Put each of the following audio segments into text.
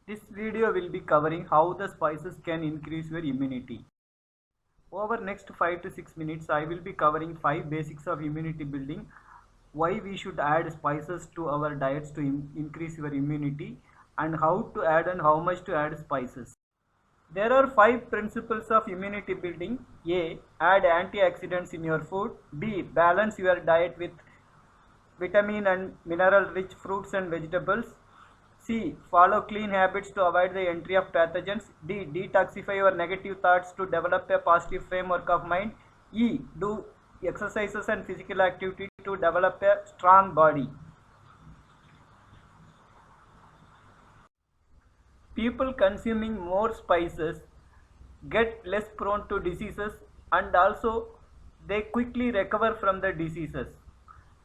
This video will be covering how the spices can increase your immunity. Over next 5 to 6 minutes, I will be covering 5 basics of immunity building, why we should add spices to our diets to increase your immunity, and how to add and how much to add spices. There are 5 principles of immunity building. A. Add antioxidants in your food. B. Balance your diet with vitamin and mineral rich fruits and vegetables. C. Follow clean habits to avoid the entry of pathogens. D. Detoxify your negative thoughts to develop a positive framework of mind. E. Do exercises and physical activity to develop a strong body. People consuming more spices get less prone to diseases, and also they quickly recover from the diseases.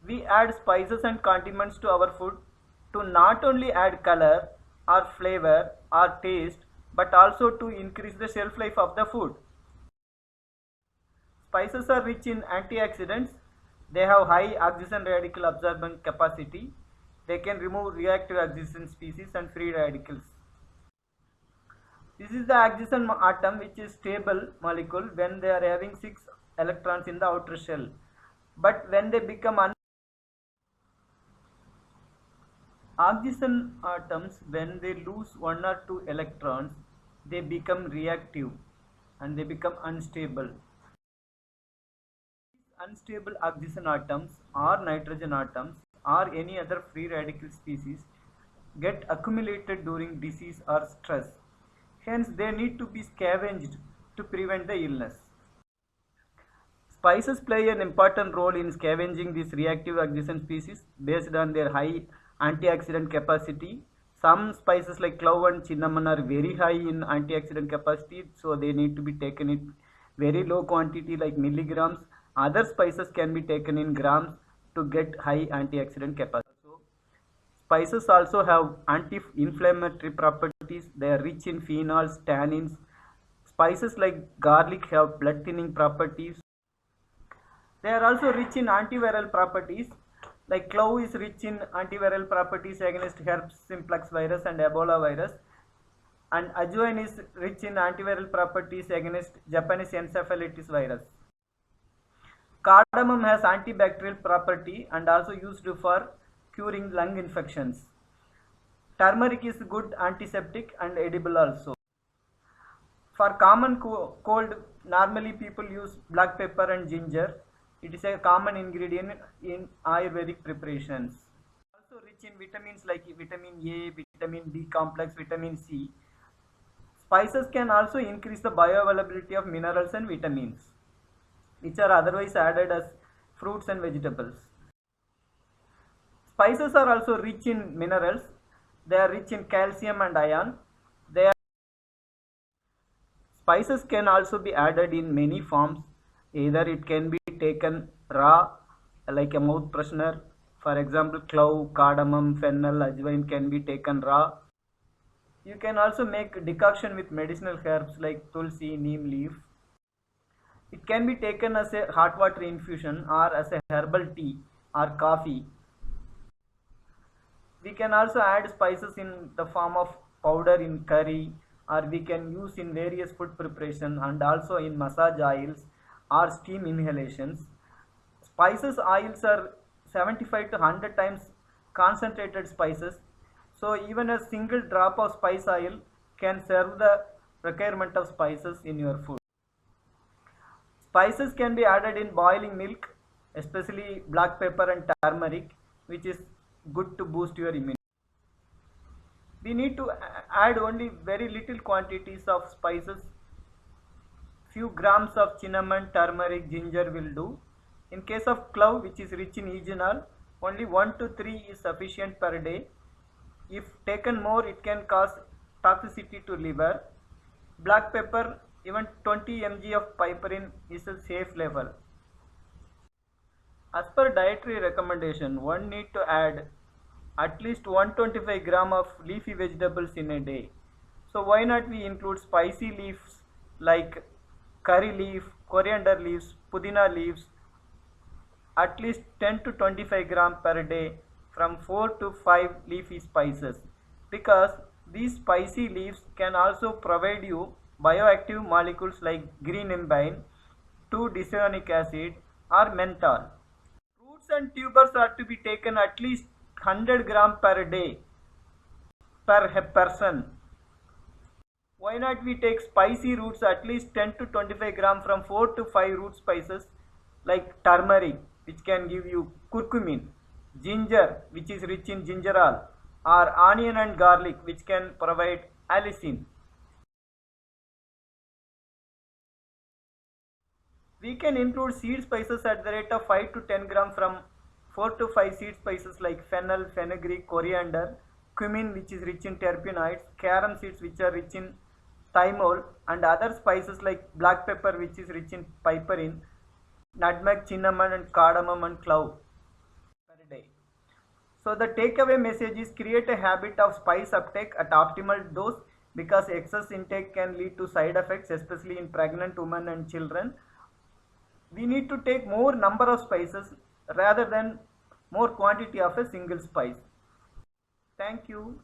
We add spices and condiments to our food to not only add color or flavor or taste, but also to increase the shelf life of the food. Spices are rich in antioxidants. They have high oxygen radical absorbent capacity. They can remove reactive oxygen species and free radicals. This is the oxygen atom, which is stable molecule when they are having 6 electrons in the outer shell. But when they become oxygen atoms, when they lose 1 or 2 electrons, they become reactive and they become unstable. These unstable oxygen atoms or nitrogen atoms or any other free radical species get accumulated during disease or stress. Hence, they need to be scavenged to prevent the illness. Spices play an important role in scavenging these reactive oxygen species based on their high antioxidant capacity. Some spices like clove and cinnamon are very high in antioxidant capacity, so they need to be taken in very low quantity like milligrams. Other spices can be taken in grams to get high antioxidant capacity. Spices also have anti-inflammatory properties. They are rich in phenols, tannins. Spices like garlic have blood thinning properties. They are also rich in antiviral properties. Like clove is rich in antiviral properties against herpes simplex virus and Ebola virus. And ajwain is rich in antiviral properties against Japanese encephalitis virus. Cardamom has antibacterial property and also used for curing lung infections. Turmeric is good antiseptic and edible also. For common cold, normally people use black pepper and ginger. It is a common ingredient in Ayurvedic preparations. Also rich in vitamins like vitamin A, vitamin B complex, vitamin C. Spices can also increase the bioavailability of minerals and vitamins, which are otherwise added as fruits and vegetables. Spices are also rich in minerals. They are rich in calcium and iron. Spices can also be added in many forms. Either it can be taken raw, like a mouth freshener. For example, clove, cardamom, fennel, ajwain can be taken raw. You can also make decoction with medicinal herbs like tulsi, neem leaf. It can be taken as a hot water infusion or as a herbal tea or coffee. We can also add spices in the form of powder in curry, or we can use in various food preparation and also in massage oils or steam inhalations. Spices oils are 75 to 100 times concentrated spices, so even a single drop of spice oil can serve the requirement of spices in your food. Spices can be added in boiling milk, especially black pepper and turmeric, which is good to boost your immunity. We need to add only very little quantities of spices. Few grams of cinnamon, turmeric, ginger will do. In case of clove, which is rich in eugenol, only 1 to 3 is sufficient per day. If taken more, it can cause toxicity to liver. Black pepper, even 20 mg of piperine is a safe level. As per dietary recommendation, one need to add at least 125 gram of leafy vegetables in a day. So why not we include spicy leaves like curry leaf, coriander leaves, pudina leaves, at least 10 to 25 gram per day from 4 to 5 leafy spices, because These spicy leaves can also provide you bioactive molecules like greenambine, 2-decyanic acid, or menthol. Roots and tubers are to be taken at least 100 gram per day per person. Why not we take spicy roots at least 10 to 25 gram from 4 to 5 root spices like turmeric, which can give you curcumin, ginger, which is rich in gingerol, or onion and garlic, which can provide allicin. We can include seed spices at the rate of 5 to 10 gram from 4 to 5 seed spices like fennel, fenugreek, coriander, cumin, which is rich in terpenoids, carom seeds, which are rich in thymol, and other spices like black pepper, which is rich in piperine, nutmeg, cinnamon, and cardamom and clove per day. So the takeaway message is create a habit of spice uptake at optimal dose, because excess intake can lead to side effects, especially in pregnant women and children. We need to take more number of spices rather than more quantity of a single spice. Thank you.